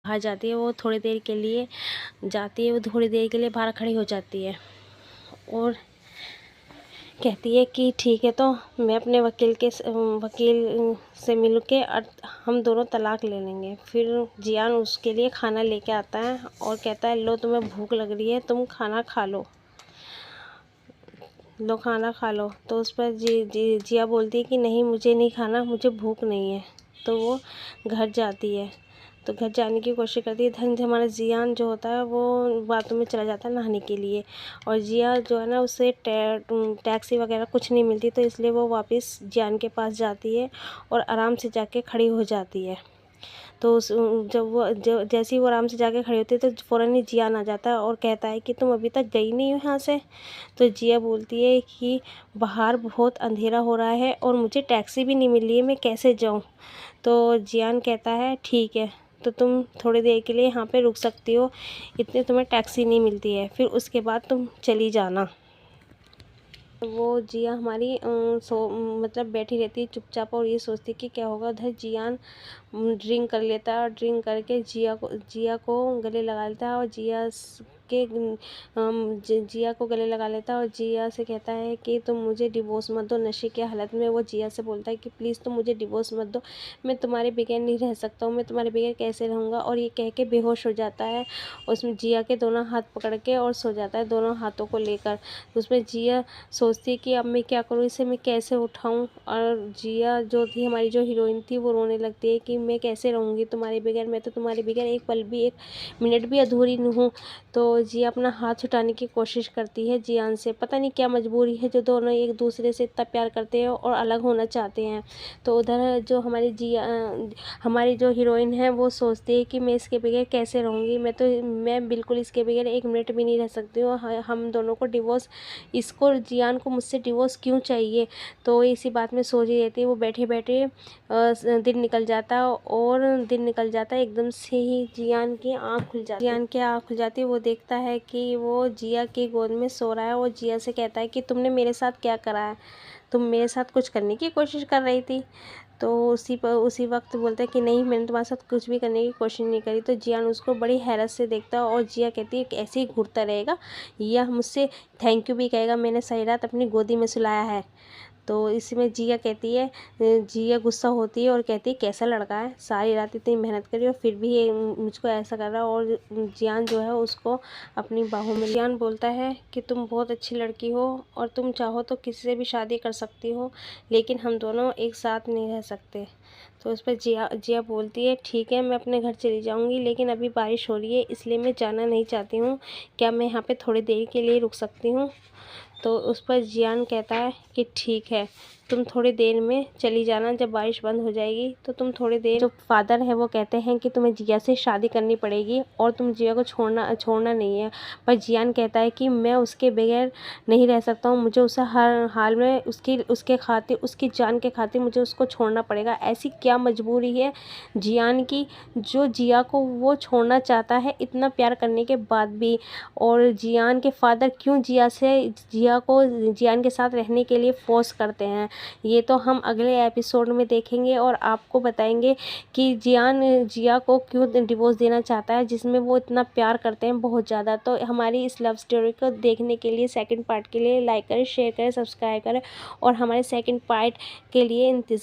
बाहर जाती है, वो थोड़ी देर के लिए जाती है, वो थोड़ी देर के लिए बाहर खड़ी हो जाती है और कहती है कि ठीक है, तो मैं अपने वकील से मिल के हम दोनों तलाक ले लेंगे। फिर जियान उसके लिए खाना लेके आता है और कहता है लो तुम्हें भूख लग रही है, तुम खाना खा लो, लो खाना खा लो। तो उस पर जिया बोलती है कि नहीं मुझे नहीं खाना, मुझे भूख नहीं है। तो वो घर जाती है, तो घर जाने की कोशिश करती है। धन हमारा जियान जो होता है वो बाथरूम में चला जाता है नहाने के लिए, और जिया जो है ना उसे टैक्सी वगैरह कुछ नहीं मिलती, तो इसलिए वो वापस जियान के पास जाती है और आराम से जाके खड़ी हो जाती है। तो जब जैसे ही वो आराम से जाके खड़ी होती है तो फ़ौरन ही जियान आ जाता है और कहता है कि तुम अभी तक गई नहीं हो यहाँ से। तो जिया बोलती है कि बाहर बहुत अंधेरा हो रहा है और मुझे टैक्सी भी नहीं मिल रही है, मैं कैसे जाऊँ। तो जियान कहता है ठीक है, तो तुम थोड़ी देर के लिए यहाँ पे रुक सकती हो, इतनी तुम्हें टैक्सी नहीं मिलती है, फिर उसके बाद तुम चली जाना। वो जिया हमारी मतलब बैठी रहती है चुपचाप और ये सोचती कि क्या होगा। उधर जियान ड्रिंक कर लेता है और ड्रिंक करके जिया को गले लगा लेता है और जिया को गले लगा लेता है और जिया से कहता है कि तुम मुझे डिवोर्स मत दो। नशे की हालत में वो जिया से बोलता है कि प्लीज़ तुम मुझे डिवोर्स मत दो, मैं तुम्हारे बगैर नहीं रह सकता हूँ, मैं तुम्हारे बगैर कैसे रहूँगा। और ये कह के बेहोश हो जाता है, उसमें जिया के दोनों हाथ पकड़ के और सो जाता है दोनों हाथों को लेकर। उसमें जिया सोचती है कि अब मैं क्या करूँ, इसे मैं कैसे उठाऊँ। और जिया जो थी हमारी जो हीरोइन थी वो रोने लगती है कि मैं कैसे रहूँगी तुम्हारे बगैर, मैं तो तुम्हारे बगैर एक पल भी, एक मिनट भी अधूरी नहीं हूँ। तो जिया अपना हाथ छुटाने की कोशिश करती है जियान से, पता नहीं क्या मजबूरी है जो दोनों एक दूसरे से इतना प्यार करते हैं और अलग होना चाहते हैं। तो उधर जो हमारी जो हीरोइन है वो सोचती है कि मैं इसके बगैर कैसे रहूँगी, मैं बिल्कुल इसके बगैर एक मिनट भी नहीं रह सकती हूँ। हम दोनों को डिवोर्स, इसको जियान को मुझसे डिवोर्स क्यों चाहिए। तो इसी बात में सोच रही रहती है। वो बैठे बैठे दिन निकल जाता और दिन निकल जाता है, एकदम से ही जियान की आँख खुल जाती है। वो देखता है कि वो जिया की गोद में सो रहा है। वो जिया से कहता है कि तुमने मेरे साथ क्या करा है, तुम मेरे साथ कुछ करने की कोशिश कर रही थी। तो उसी वक्त बोलता है कि नहीं, मैंने तुम्हारे साथ कुछ भी करने की कोशिश नहीं करी। तो जियान उसको बड़ी हैरत से देखता है और जिया कहती है कि ऐसे ही घूरता रहेगा, यह मुझसे थैंक यू भी कहेगा, मैंने सारी रात अपनी गोदी में सुलाया है। तो इसमें जिया कहती है, जिया गुस्सा होती है और कहती है कैसा लड़का है, सारी रात इतनी मेहनत करी और फिर भी ये मुझको ऐसा कर रहा है। और जियान जो है उसको अपनी बाहों में, जियान बोलता है कि तुम बहुत अच्छी लड़की हो और तुम चाहो तो किसी से भी शादी कर सकती हो, लेकिन हम दोनों एक साथ नहीं रह सकते। तो उस पर जिया बोलती है ठीक है, मैं अपने घर चली जाऊंगी, लेकिन अभी बारिश हो रही है इसलिए मैं जाना नहीं चाहती हूँ, क्या मैं यहाँ पे थोड़ी देर के लिए रुक सकती हूँ। तो उस पर जियान कहता है कि ठीक है, तुम थोड़ी देर में चली जाना, जब बारिश बंद हो जाएगी तो तुम थोड़ी देर। जो फादर है वो कहते हैं कि तुम्हें जिया से शादी करनी पड़ेगी और तुम जिया को छोड़ना नहीं है। पर जियान कहता है कि मैं उसके बगैर नहीं रह सकता हूँ, मुझे उसे हर हाल में उसके खातिर, उसकी जान के खातिर मुझे उसको छोड़ना पड़ेगा। ऐसी क्या मजबूरी है जियान की जो जिया को वो छोड़ना चाहता है इतना प्यार करने के बाद भी। और जियान के फादर क्यों जिया को जियान के साथ रहने के लिए फोर्स करते हैं, ये तो हम अगले एपिसोड में देखेंगे और आपको बताएंगे कि जियान जिया को क्यों डिवोर्स देना चाहता है, जिसमें वो इतना प्यार करते हैं बहुत ज़्यादा। तो हमारी इस लव स्टोरी को देखने के लिए, सेकंड पार्ट के लिए लाइक करें, शेयर करें, सब्सक्राइब करें और हमारे सेकंड पार्ट के लिए इंतज़ार